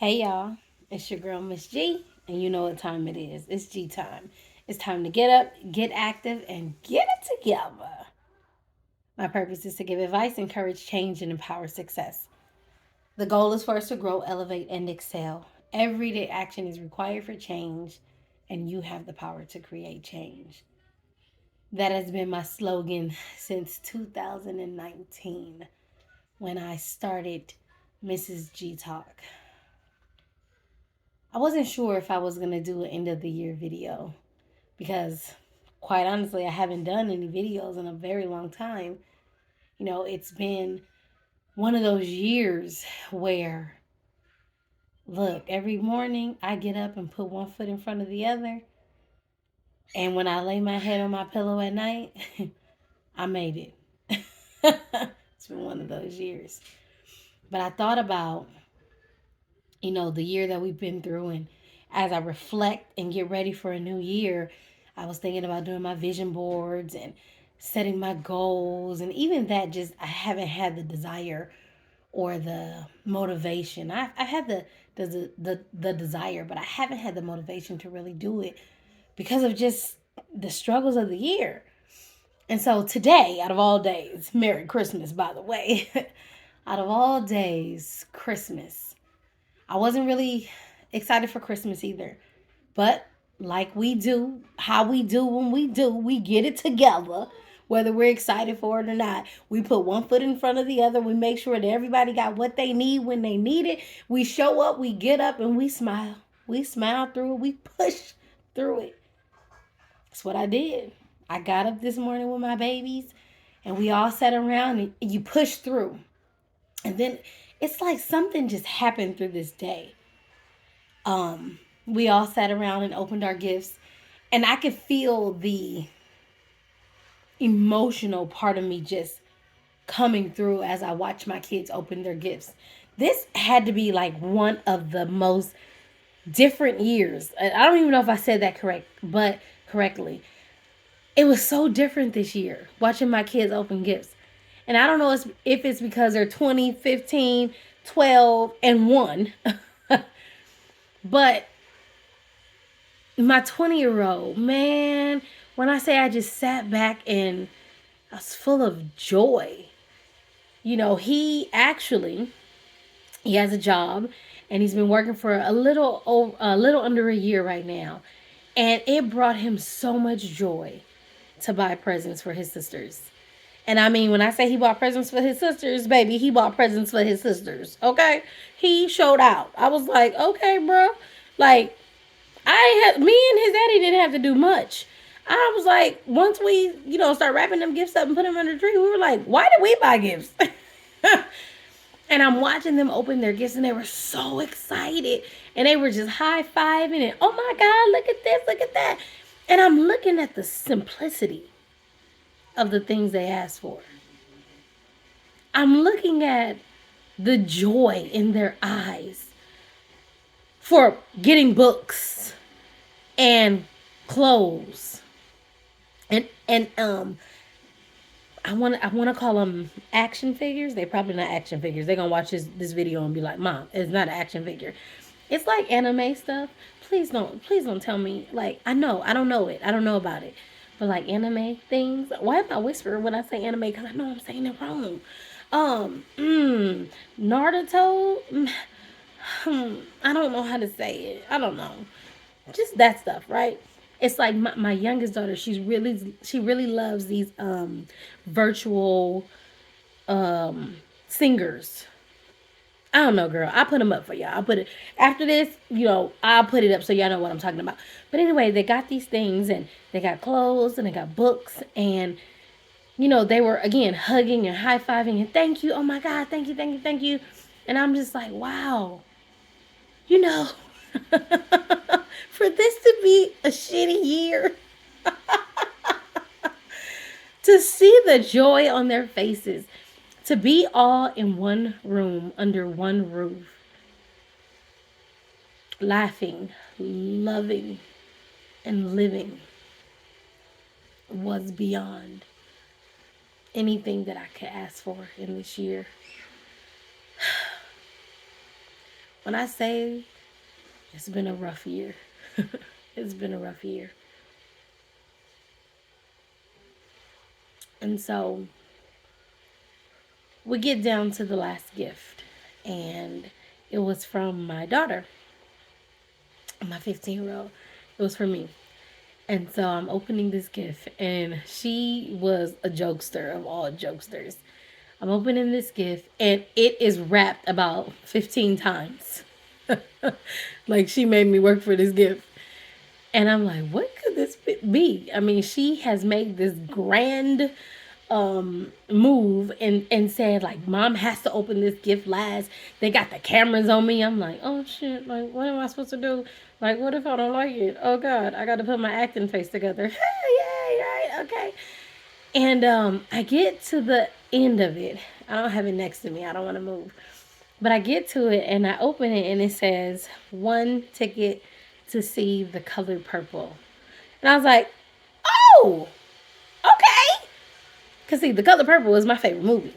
Hey y'all, it's your girl Miss G, and you know what time it is. It's G time. It's time to get up, get active, and get it together. My purpose is to give advice, encourage change, and empower success. The goal is for us to grow, elevate, and excel. Everyday action is required for change, and you have the power to create change. That has been my slogan since 2019 when I started Mrs. G Talk. I wasn't sure if I was going to do an end of the year video because, quite honestly, I haven't done any videos in a very long time. It's been one of those years where, look, every morning I get up and put one foot in front of the other. And when I lay my head on my pillow at night, I made it. It's been one of those years. But I thought about, the year that we've been through. And as I reflect and get ready for a new year, I was thinking about doing my vision boards and setting my goals. And even that, just I haven't had the desire or the motivation. I had the desire, but I haven't had the motivation to really do it because of just the struggles of the year. And so today, out of all days, Merry Christmas, by the way. Out of all days, Christmas. I wasn't really excited for Christmas either. But like we do, how we do when we do, we get it together. Whether we're excited for it or not, we put one foot in front of the other. We make sure that everybody got what they need when they need it. We show up, we get up, and we smile. We smile through it. We push through it. That's what I did. I got up this morning with my babies, and we all sat around and you push through. And then it's like something just happened through this day. We all sat around and opened our gifts, and I could feel the emotional part of me just coming through as I watched my kids open their gifts. This had to be like one of the most different years. I don't even know if I said that correctly. It was so different this year watching my kids open gifts. And I don't know if it's because they're 20, 15, 12, and 1. But my 20-year-old, man, when I say I just sat back and I was full of joy. He has a job and he's been working for a little under a year right now. And it brought him so much joy to buy presents for his sisters. And I mean, when I say he bought presents for his sisters, baby, he bought presents for his sisters. Okay? He showed out. I was like, okay, bro. Like, me and his daddy didn't have to do much. I was like, once we, start wrapping them gifts up and put them under the tree, we were like, why did we buy gifts? And I'm watching them open their gifts, and they were so excited, and they were just high fiving, and oh my God, look at this, look at that, and I'm looking at the simplicity of the things they asked for. I'm looking at the joy in their eyes for getting books and clothes and I want to call them action figures. They probably not action figures. They're gonna watch this video and be like, "Mom, it's not an action figure. It's like anime stuff." Please don't tell me. Like, I don't know it. I don't know about it. But like anime things. Why am I whispering when I say anime? Because I know I'm saying it wrong. Um, mm, Naruto. I don't know how to say it. I don't know. Just that stuff, right? It's like my youngest daughter. She really loves these virtual singers. I don't know, girl. I'll put them up for y'all. I'll put it after this. I'll put it up so y'all know what I'm talking about. But anyway, they got these things and they got clothes and they got books and they were again hugging and high fiving and thank you. Oh my God, thank you, thank you, thank you. And I'm just like, wow, you know, for this to be a shitty year, to see the joy on their faces, to be all in one room under one roof, laughing, loving, and living was beyond anything that I could ask for in this year. When I say it's been a rough year, it's been a rough year. And so we get down to the last gift, and it was from my daughter, my 15-year-old. It was for me. And so I'm opening this gift, and she was a jokester of all jokesters. I'm opening this gift, and it is wrapped about 15 times. Like, she made me work for this gift. And I'm like, what could this be? I mean, she has made this grand move and said, like, mom has to open this gift last. They got the cameras on me. I'm like, oh shit, like, what am I supposed to do? Like, what if I don't like it? Oh god, I gotta put my acting face together. Yay, right, okay. And I get to the end of it. I don't have it next to me, I don't want to move, but I get to it and I open it, and it says one ticket to see The Color Purple. And I was like, oh, okay. Because, see, The Color Purple is my favorite movie.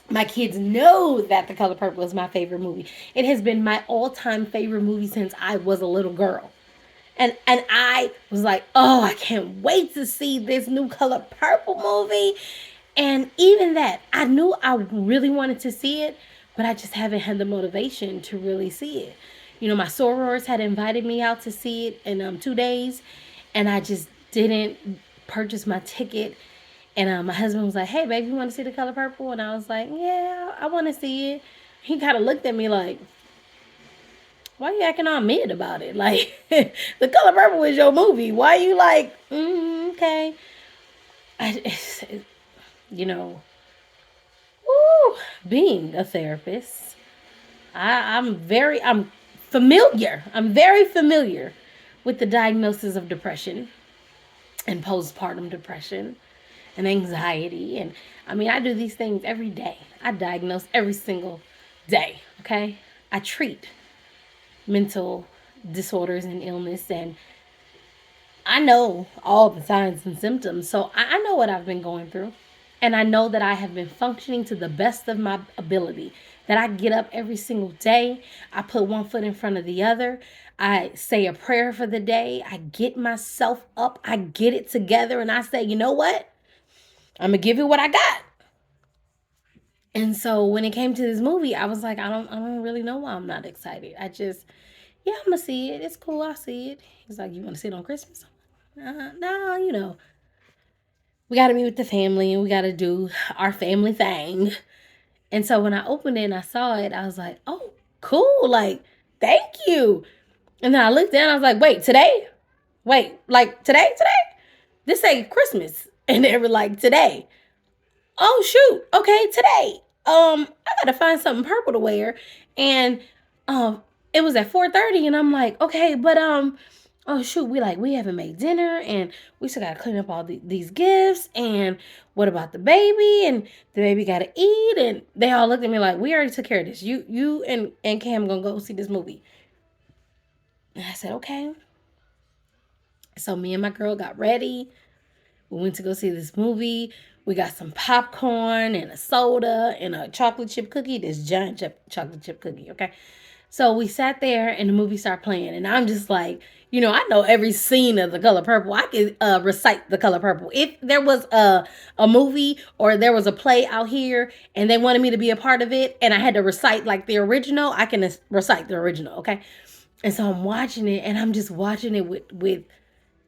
My kids know that The Color Purple is my favorite movie. It has been my all-time favorite movie since I was a little girl. And I was like, oh, I can't wait to see this new Color Purple movie. And even that, I knew I really wanted to see it, but I just haven't had the motivation to really see it. You know, my sorors had invited me out to see it in 2 days, and I just didn't purchase my ticket. And my husband was like, hey, baby, you want to see The Color Purple? And I was like, yeah, I want to see it. He kind of looked at me like, why are you acting all mid about it? Like, The Color Purple is your movie. Why are you like, okay? You know, woo, being a therapist, I'm familiar. I'm very familiar with the diagnosis of depression and postpartum depression and anxiety. And I mean, I do these things every day. I diagnose every single day, okay? I treat mental disorders and illness, and I know all the signs and symptoms. So I know what I've been going through. And I know that I have been functioning to the best of my ability. That I get up every single day. I put one foot in front of the other. I say a prayer for the day. I get myself up. I get it together. And I say, you know what? I'm going to give you what I got. And so when it came to this movie, I was like, I don't really know why I'm not excited. Yeah, I'm going to see it. It's cool. I'll see it. He's like, you want to see it on Christmas? No, you know, we got to meet with the family and we got to do our family thing. And so when I opened it and I saw it, I was like, oh, cool. Like, thank you. And then I looked down, I was like, wait, today? Wait, like today? This ain't Christmas. And they were like, today. Oh, shoot. Okay, today. I gotta find something purple to wear. And it was at 4:30, and I'm like, okay, but oh shoot, we haven't made dinner, and we still gotta clean up all these gifts, and what about the baby? And the baby gotta eat. And they all looked at me like, we already took care of this. You and Cam gonna go see this movie. And I said, okay. So me and my girl got ready. We went to go see this movie. We got some popcorn and a soda and a chocolate chip cookie. This giant chocolate chip cookie, okay? So we sat there and the movie started playing. And I'm just like, you know, I know every scene of The Color Purple. I could recite The Color Purple. If there was a movie or there was a play out here and they wanted me to be a part of it and I had to recite like the original, I can recite the original, okay? And so I'm watching it, and I'm just watching it with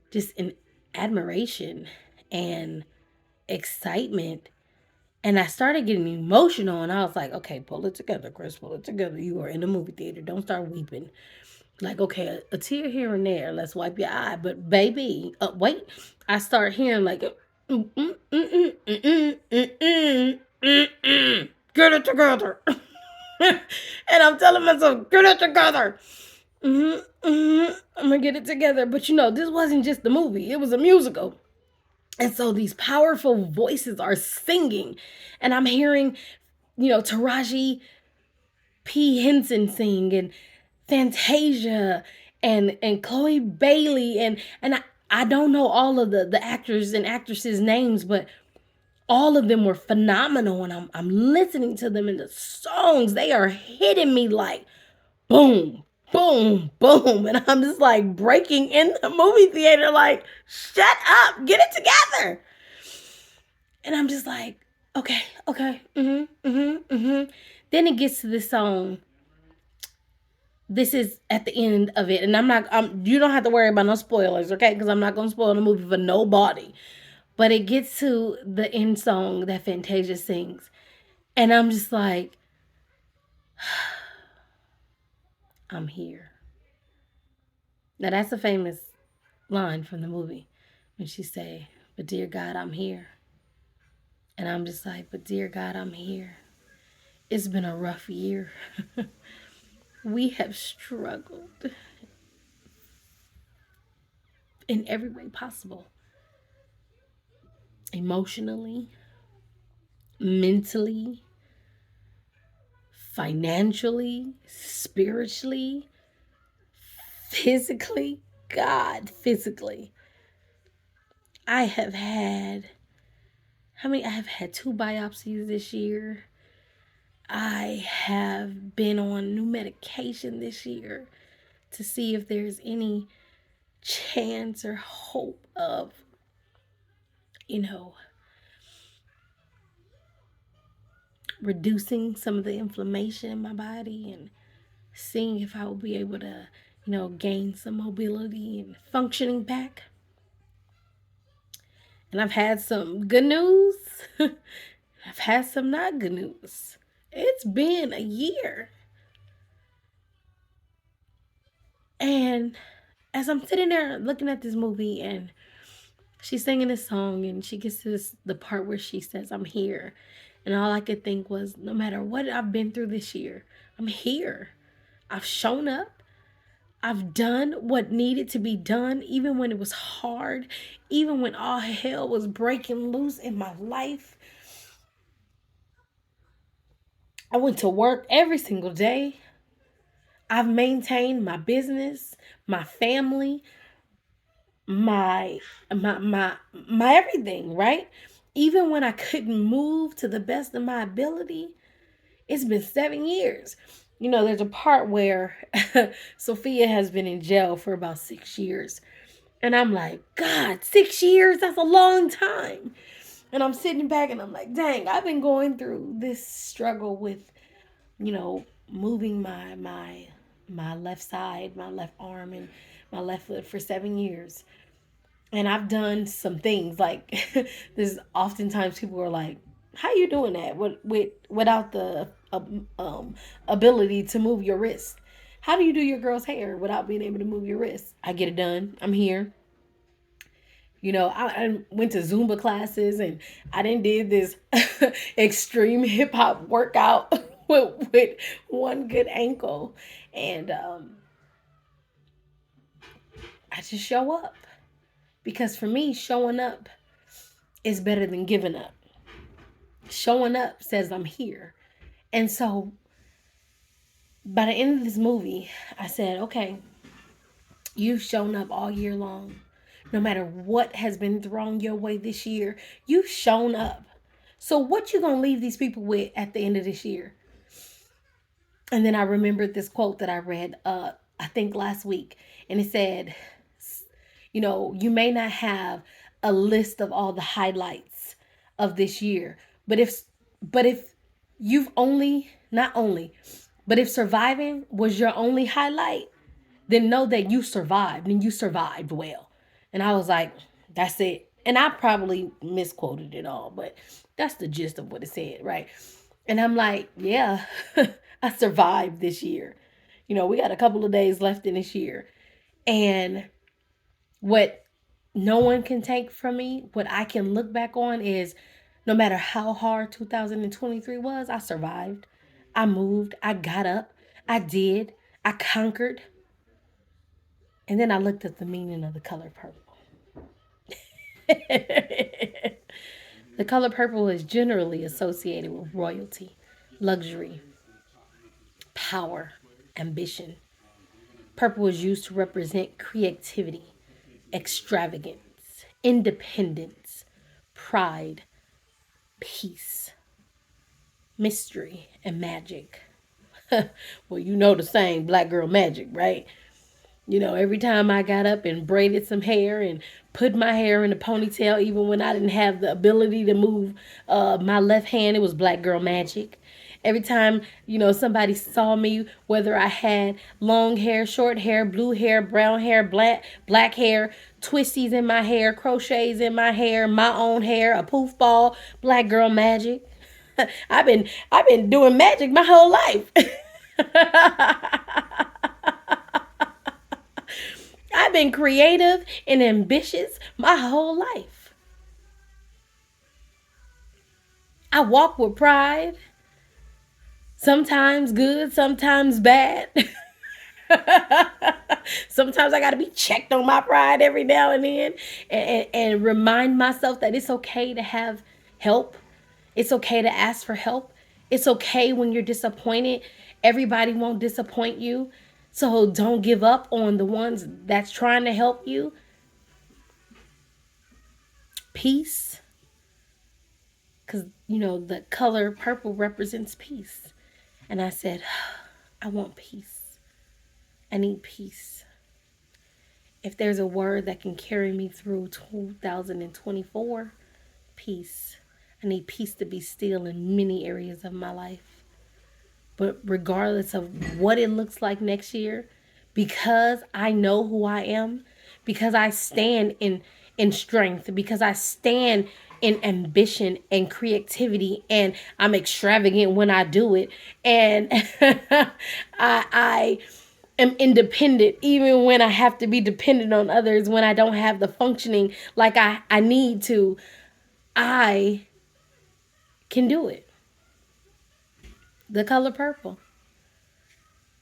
just an admiration and excitement. And I started getting emotional, and I was like, okay, pull it together, Chris, pull it together. You are in the movie theater. Don't start weeping. Like, okay, a tear here and there. Let's wipe your eye. But baby, wait. I start hearing like, get it together. And I'm telling myself, get it together. I'm going to get it together. But you know, this wasn't just the movie. It was a musical. And so these powerful voices are singing, and I'm hearing, you know, Taraji P. Henson sing, and Fantasia, and Chloe Bailey, and I don't know all of the actors and actresses' names, but all of them were phenomenal, and I'm listening to them in the songs. They are hitting me like, boom, boom, boom. And I'm just like breaking in the movie theater, like, shut up, get it together. And I'm just like, okay, okay, Then it gets to this song. This is at the end of it, and you don't have to worry about no spoilers, okay? Because I'm not gonna spoil the movie for nobody. But it gets to the end song that Fantasia sings, and I'm just like, I'm here. Now that's a famous line from the movie when she say, "But dear God, I'm here." And I'm just like, "But dear God, I'm here." It's been a rough year. We have struggled in every way possible. Emotionally, mentally, financially, spiritually, physically. God, physically. I have had I have had 2 biopsies this year. I have been on new medication this year to see if there's any chance or hope of, you know, reducing some of the inflammation in my body and seeing if I will be able to, gain some mobility and functioning back. And I've had some good news. I've had some not good news. It's been a year. And as I'm sitting there looking at this movie and she's singing this song and she gets to the part where she says, I'm here. And all I could think was, no matter what I've been through this year, I'm here. I've shown up. I've done what needed to be done, even when it was hard, even when all hell was breaking loose in my life. I went to work every single day. I've maintained my business, my family, my everything, right? Even when I couldn't move to the best of my ability, it's been 7 years. There's a part where Sophia has been in jail for about 6 years. And I'm like, God, 6 years? That's a long time. And I'm sitting back and I'm like, dang, I've been going through this struggle with, moving my left side, my left arm, and my left foot for 7 years. And I've done some things like there's oftentimes people are like, how you doing that without the ability to move your wrist? How do you do your girl's hair without being able to move your wrist? I get it done. I'm here. I went to Zumba classes and I did this extreme hip hop workout with one good ankle. And I just show up. Because for me, showing up is better than giving up. Showing up says I'm here. And so by the end of this movie, I said, okay, you've shown up all year long. No matter what has been thrown your way this year, you've shown up. So what you gonna leave these people with at the end of this year? And then I remembered this quote that I read, I think last week, and it said, you may not have a list of all the highlights of this year, but if you've only not only, but if surviving was your only highlight, then know that you survived and you survived well. And I was like, that's it. And I probably misquoted it all, but that's the gist of what it said, right? And I'm like, yeah, I survived this year. We got a couple of days left in this year. And what no one can take from me, what I can look back on is no matter how hard 2023 was, I survived. I moved. I got up. I did. I conquered. And then I looked at the meaning of the color purple. The color purple is generally associated with royalty, luxury, power, ambition. Purple is used to represent creativity, extravagance, independence, pride, peace, mystery, and magic. Well, you know the saying, black girl magic, right? You know, every time I got up and braided some hair and put my hair in a ponytail, even when I didn't have the ability to move my left hand, it was black girl magic. Every time, you know, somebody saw me, whether I had long hair, short hair, blue hair, brown hair, black hair, twisties in my hair, crochets in my hair, my own hair, a poof ball, black girl magic. I've been doing magic my whole life. I've been creative and ambitious my whole life. I walk with pride, sometimes good, sometimes bad. Sometimes I got to be checked on my pride every now and then and remind myself that it's okay to have help. It's okay to ask for help. It's okay when you're disappointed. Everybody won't disappoint you. So don't give up on the ones that's trying to help you. Peace. Because, you know, the color purple represents peace. And I said, I want peace. I need peace. If there's a word that can carry me through 2024, peace. I need peace to be still in many areas of my life. But regardless of what it looks like next year, because I know who I am, because I stand in strength, because I stand in ambition and creativity, and I'm extravagant when I do it, and I am independent even when I have to be dependent on others, when I don't have the functioning like I need to. I can do it. The color purple.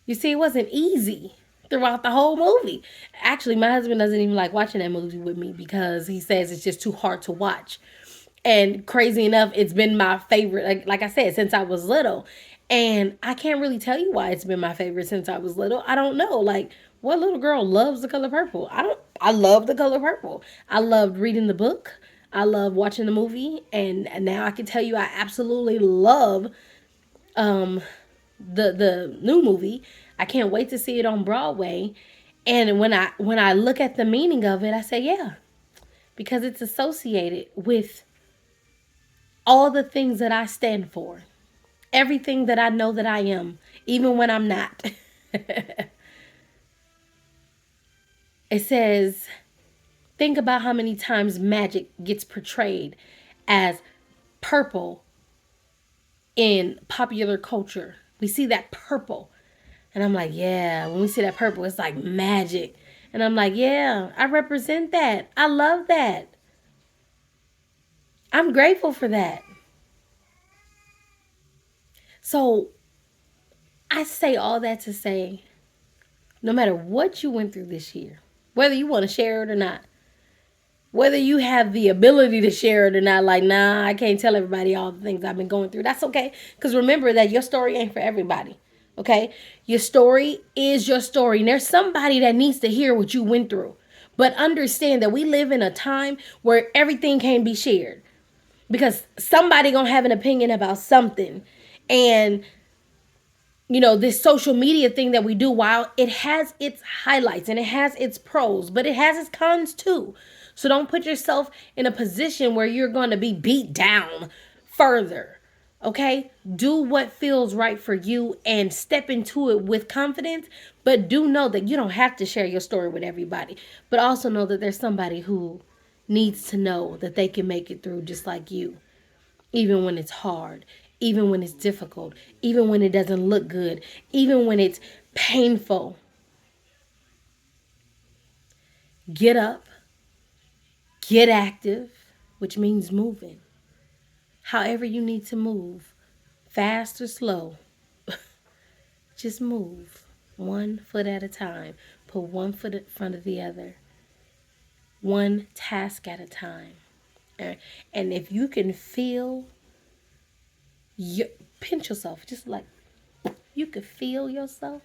You see, it wasn't easy throughout the whole movie. Actually, my husband doesn't even like watching that movie with me because he says it's just too hard to watch. And crazy enough, it's been my favorite, like I said, since I was little. And I can't really tell you why it's been my favorite since I was little. I don't know. Like, what little girl loves the color purple? I love the color purple. I loved reading the book. I love watching the movie. And now I can tell you I absolutely love um the new movie. I can't wait to see it on Broadway. And when I look at the meaning of it, I say, yeah, because it's associated with all the things that I stand for. Everything that I know that I am, even when I'm not. It says, think about how many times magic gets portrayed as purple in popular culture. We see that purple. And I'm like, yeah, when we see that purple, it's like magic. And I'm like, yeah, I represent that. I love that. I'm grateful for that. So I say all that to say, no matter what you went through this year, whether you want to share it or not, whether you have the ability to share it or not, like, nah, I can't tell everybody all the things I've been going through. That's okay. Because remember that your story ain't for everybody. Okay? Your story is your story. And there's somebody that needs to hear what you went through. But understand that we live in a time where everything can be shared. Because somebody gonna have an opinion about something. And you know, this social media thing that we do, while it has its highlights and it has its pros, but it has its cons too. So don't put yourself in a position where you're going to be beat down further. Okay? Do what feels right for you and step into it with confidence. But do know that you don't have to share your story with everybody. But also know that there's somebody who needs to know that they can make it through just like you, even when it's hard, even when it's difficult, even when it doesn't look good, even when it's painful. Get up, get active, which means moving. However you need to move, fast or slow, just move 1 foot at a time. Put 1 foot in front of the other, one task at a time. And if you can feel, pinch yourself, just like you could feel yourself.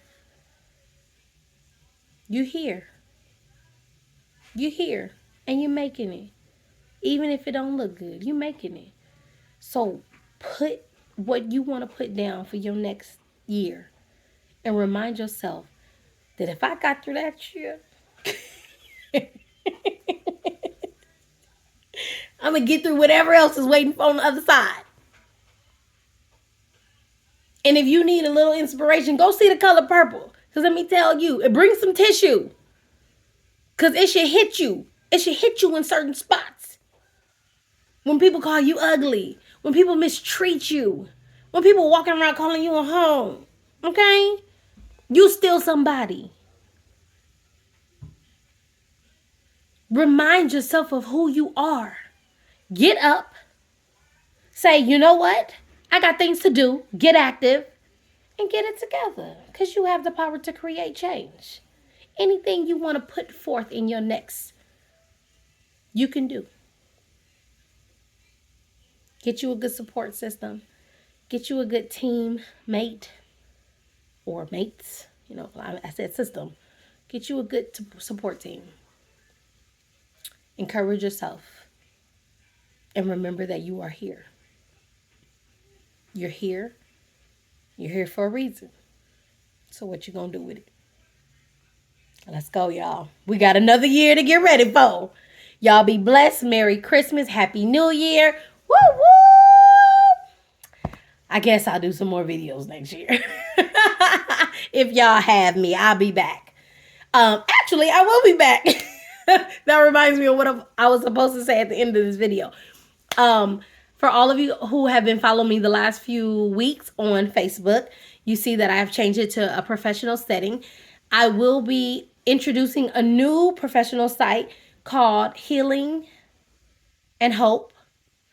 You're here. You're here and you're making it. Even if it don't look good, you're making it. So put what you want to put down for your next year. and remind yourself that if I got through that year, I'm going to get through whatever else is waiting for on the other side. And if you need a little inspiration, go see The Color Purple. Because let me tell you, it brings some tissue. Because it should hit you. It should hit you in certain spots. When people call you ugly. When people mistreat you. When people walking around calling you a home. Okay? You still somebody. Remind yourself of who you are. Get up. Say, you know what? I got things to do. Get active. And get it together. Because you have the power to create change. Anything you want to put forth in your next, you can do. Get you a good support system. Get you a good team mate or mates. You know, I said system. Get you a good support team. Encourage yourself. And remember that you are here. You're here. You're here for a reason. So what you gonna do with it? Let's go, y'all. We got another year to get ready for. Y'all be blessed. Merry Christmas. Happy New Year. Woo woo. I guess I'll do some more videos next year. If y'all have me, I'll be back. Actually, I will be back. That reminds me of what I was supposed to say at the end of this video. For all of you who have been following me the last few weeks on Facebook, you see that I have changed it to a professional setting. I will be introducing a new professional site called Healing and Hope.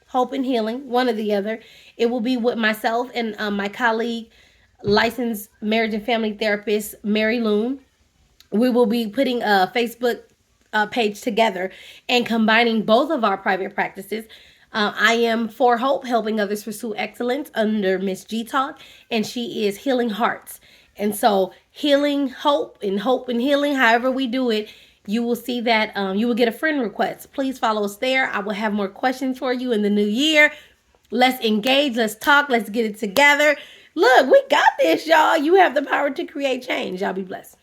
Hope and Healing, one or the other. It will be with myself and my colleague, licensed marriage and family therapist, Mary Loon. We will be putting a Facebook page together and combining both of our private practices. I am For Hope, helping others pursue excellence under Miss G Talk, and she is Healing Hearts. And so Healing Hope and Healing, however we do it, you will see that you will get a friend request. Please follow us there. I will have more questions for you in the new year. Let's engage. Let's talk. Let's get it together. Look, we got this, y'all. You have the power to create change. Y'all be blessed.